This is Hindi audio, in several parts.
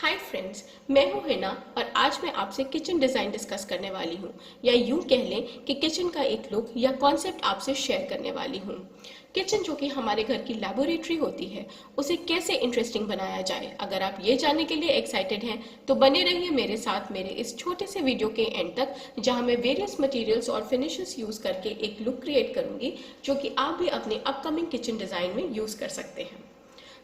हाय फ्रेंड्स, मैं हूं हिना और आज मैं आपसे किचन डिज़ाइन डिस्कस करने वाली हूं, या यूं कह लें कि किचन का एक लुक या कॉन्सेप्ट आपसे शेयर करने वाली हूं। किचन जो कि हमारे घर की लैबोरेटरी होती है, उसे कैसे इंटरेस्टिंग बनाया जाए। अगर आप ये जानने के लिए एक्साइटेड हैं तो बने रहिए मेरे साथ मेरे इस छोटे से वीडियो के एंड तक, जहां मैं वेरियस मटेरियल्स और फिनिशेस यूज करके एक लुक क्रिएट करूंगी जो कि आप भी अपने अपकमिंग किचन डिज़ाइन में यूज कर सकते हैं।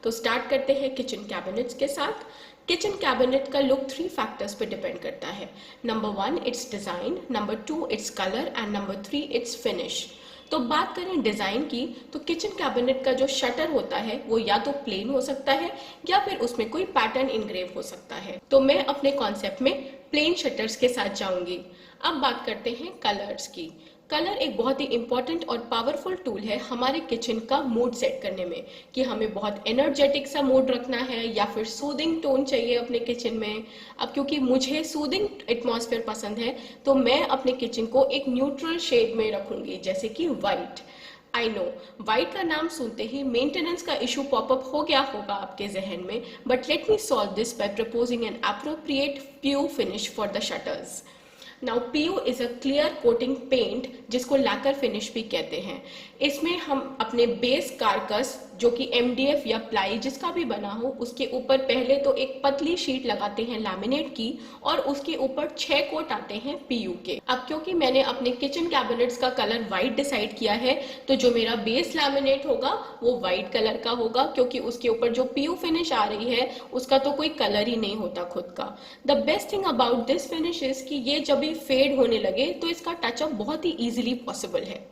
तो स्टार्ट करते हैं किचन कैबिनेट्स के साथ। किचन कैबिनेट का लुक 3 फैक्टर्स पर डिपेंड करता है। Number 1 it's design, number 2 its colour and number 3 it's finish. तो बात करें डिज़ाइन की, तो किचन कैबिनेट का जो शटर होता है वो या तो प्लेन हो सकता है या फिर उसमें कोई पैटर्न इनग्रेव हो सकता है। तो मैं अपने कॉन्सेप्ट में प्लेन शटर्स के साथ जाऊंगी। अब बात करते हैं कलर्स की। कलर एक बहुत ही इंपॉर्टेंट और पावरफुल टूल है हमारे किचन का मूड सेट करने में, कि हमें बहुत एनर्जेटिक सा मूड रखना है या फिर सूदिंग टोन चाहिए अपने किचन में। अब क्योंकि मुझे सूदिंग एटमॉस्फेयर पसंद है, तो मैं अपने किचन को एक न्यूट्रल शेड में रखूंगी, जैसे कि वाइट। आई नो, वाइट का नाम सुनते ही मेंटेनेंस का इशू पॉपअप हो गया होगा आपके जहन में, but let me solve this by proposing an appropriate PU finish for the shutters. Now PU is a clear coating paint, जिसको लैकर फिनिश भी कहते हैं। इसमें हम अपने बेस कारकस, जो कि MDF या प्लाई जिसका भी बना हो, उसके ऊपर पहले तो एक पतली शीट लगाते हैं लैमिनेट की, और उसके ऊपर 6 कोट आते हैं PU के। अब क्योंकि मैंने अपने किचन कैबिनेट्स का कलर व्हाइट डिसाइड किया है, तो जो मेरा बेस लैमिनेट होगा वो व्हाइट कलर का होगा, क्योंकि उसके ऊपर जो PU फिनिश आ रही है उसका तो कोई कलर ही नहीं होता खुद का। The best thing about this finish is कि ये जब भी फेड होने लगे तो इसका टचअप बहुत ही इजीली पॉसिबल है।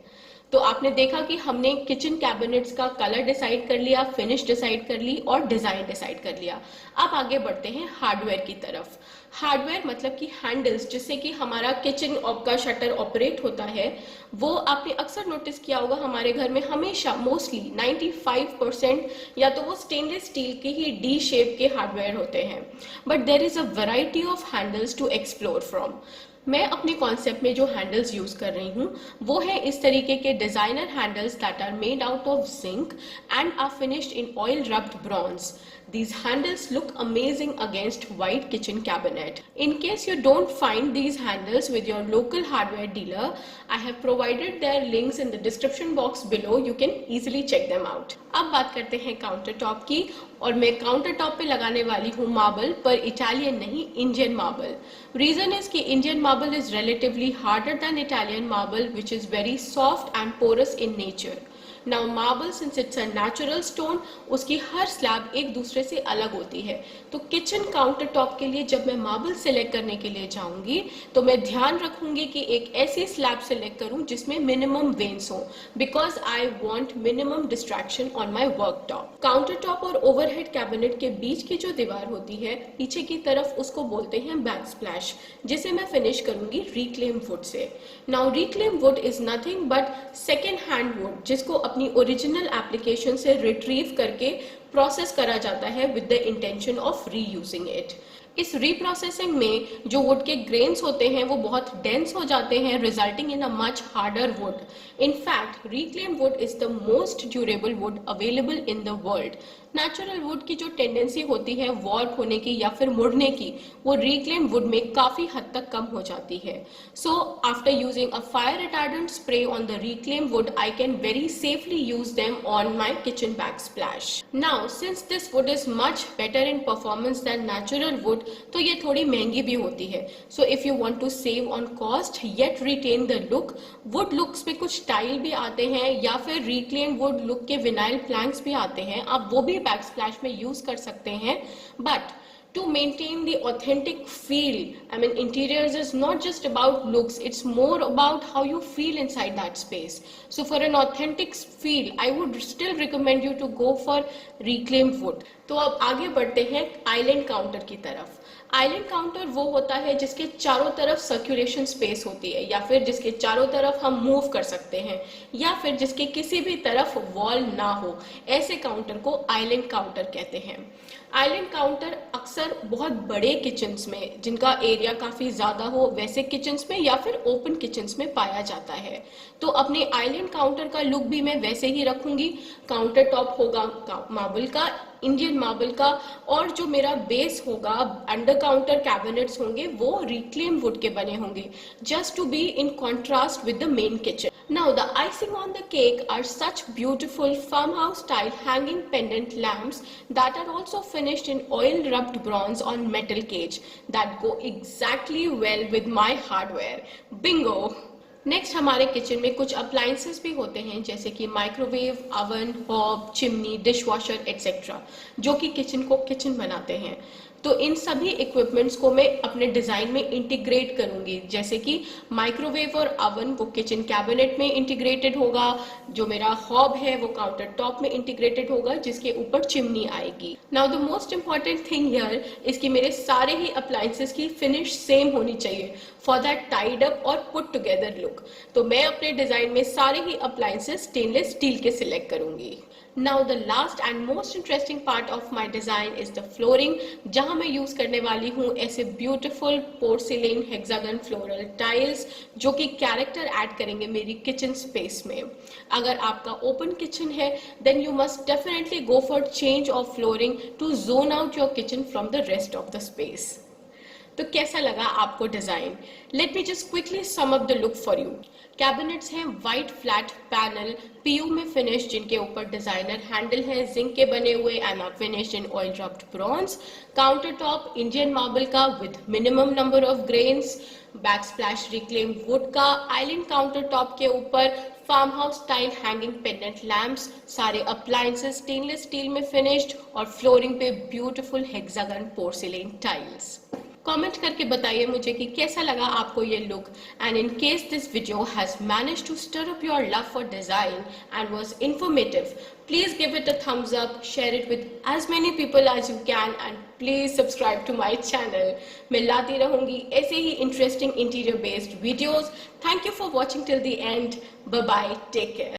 तो आपने देखा कि हमने किचन कैबिनेट्स का कलर डिसाइड कर लिया, फिनिश डिसाइड कर ली और डिजाइन डिसाइड कर लिया। अब आगे बढ़ते हैं हार्डवेयर की तरफ। हार्डवेयर मतलब कि हैंडल्स, जिससे कि हमारा किचन का शटर ऑपरेट होता है, वो आपने अक्सर नोटिस किया होगा हमारे घर में हमेशा मोस्टली 95% या तो वो स्टेनलेस स्टील के ही D शेप के हार्डवेयर होते हैं। But there is a variety of handles to explore from. मैं अपने कॉन्सेप्ट में जो हैंडल्स यूज कर रही हूँ वो है इस तरीके के designer handles that are made out of zinc and are finished in oil rubbed bronze. These handles look amazing against white kitchen cabinet. In case you don't find these handles with your local hardware dealer, I have provided their links in the description box below. You can easily check them out. अब बात करते हैं काउंटर टॉप की, और मैं काउंटर टॉप पे लगाने वाली हूँ मार्बल, पर इटालियन नहीं, इंडियन मार्बल. रीजन इज कि Indian marble is relatively harder than Italian marble, which is very soft and porous in nature. Now marble since it's a natural stone, उसकी हर स्लैब एक दूसरे से अलग होती है। तो किचन काउंटर टॉप के लिए जब मैं मार्बल सिलेक्ट करने के लिए जाऊंगी, तो मैं ध्यान रखूंगी कि एक ऐसी स्लैब सिलेक्ट करूं जिसमें मिनिमम वेन्स हो, because I want minimum distraction on my work top. Counter top और ओवरहेड कैबिनेट के बीच की जो दीवार होती है पीछे की तरफ, उसको बोलते हैं बैक स्प्लैश, जिसे मैं फिनिश करूंगी reclaim would say. Now reclaim would is nothing but second hand would, जिसको अपनी ओरिजिनल एप्लीकेशन से रिट्रीव करके प्रोसेस करा जाता है with the intention of reusing it. इस रीप्रोसेसिंग में जो वुड के ग्रेन्स होते हैं वो बहुत डेंस हो जाते हैं, resulting in a much harder would. In fact reclaim would is the most durable would available in the world. Natural would की जो टेंडेंसी होती है वॉर्प होने की या फिर मुड़ने की, वो रिक्लेम वुड में काफी हद तक कम हो जाती है. So after using a fire retardant spray on the reclaim wood, I can very safely use them on my kitchen backsplash. Now since this wood is much better in performance than natural wood, तो ये थोड़ी महंगी भी होती है. So if you want to save on cost yet retain the look, wood looks में कुछ टाइल भी आते हैं या फिर रिक्लेम वुड लुक के विनाइल प्लैंक्स भी आते हैं, आप वो भी बैकस्प्लैश में यूज कर सकते हैं. But to maintain the authentic feel, I mean interiors is not just about looks, it's more about how you feel inside that space. So for an authentic feel, I would still recommend you to go for reclaimed wood. तो अब आगे बढ़ते हैं आइलैंड काउंटर की तरफ. आइलैंड काउंटर वो होता है जिसके चारों तरफ सर्कुलेशन स्पेस होती है, या फिर जिसके चारों तरफ हम मूव कर सकते हैं, या फिर जिसके किसी भी तरफ वॉल ना हो. ऐसे काउंटर को आइलैंड काउंटर कहते हैं. आइलैंड काउंटर अक्सर बहुत बड़े किचन्स में, जिनका एरिया काफी ज्यादा हो, वैसे किचन्स में या फिर ओपन किचन्स में पाया जाता है। तो अपने आइलैंड काउंटर का लुक भी मैं वैसे ही रखूंगी। काउंटर टॉप होगा मार्बल का, इंडियन मार्बल का, और जो मेरा बेस होगा, अंडर काउंटर कैबिनेट्स होंगे वो रिक्लेम वुड के बने होंगे, just to be in contrast with the main kitchen. Now the icing on the cake are such beautiful farmhouse style hanging pendant lamps that are also finished in oil rubbed bronze on metal cage that go exactly well with my hardware. Bingo! Next हमारे किचन में कुछ अप्लायंसेस भी होते हैं, जैसे कि microwave, oven, hob, chimney, dishwasher etcetera, जो कि किचन को किचन बनाते हैं। तो इन सभी इक्विपमेंट्स को मैं अपने डिजाइन में इंटीग्रेट करूंगी, जैसे कि माइक्रोवेव और अवन वो किचन कैबिनेट में इंटीग्रेटेड होगा, जो मेरा हॉब है वो काउंटर टॉप में इंटीग्रेटेड होगा, जिसके ऊपर चिमनी आएगी। Now the most important thing here is कि मेरे सारे ही अप्लायंसेस की फिनिश सेम होनी चाहिए फॉर दैट टाइड अप और पुट टुगेदर लुक। तो मैं अपने डिजाइन में सारे ही अप्लायंसेस स्टेनलेस स्टील के सिलेक्ट करूंगी। Now the last and most interesting part of my design is the flooring, जहां मैं यूज करने वाली हूँ ऐसे beautiful porcelain hexagon floral tiles, जो कि कैरेक्टर ऐड करेंगे मेरी किचन स्पेस में। अगर आपका ओपन किचन है then you must definitely go for change of flooring to zone out your kitchen from the rest of the space. तो कैसा लगा आपको design? Let me just quickly sum up the look for you. Cabinets हैं वाइट फ्लैट पैनल पीयू में फिनिश, जिनके ऊपर डिजाइनर हैंडल है जिंक के बने हुए and are finished in oil rubbed bronze. Counter top Indian marble का with minimum number of grains, back splash reclaim wood का। आइलैंड काउंटर टॉप के ऊपर farm house style hanging pendant lamps, सारे अप्लायंसेस स्टेनलेस स्टील में फिनिश्ड, और फ्लोरिंग पे beautiful hexagon porcelain tiles. Comment करके बताइए मुझे कि कैसा लगा आपको ये look, and in case this video has managed to stir up your love for design and was informative, please give it a thumbs up, share it with as many people as you can, and please subscribe to my channel. मैं लाती रहूंगी ऐसे ही interesting interior based videos. Thank you for watching till the end. Bye bye, take care.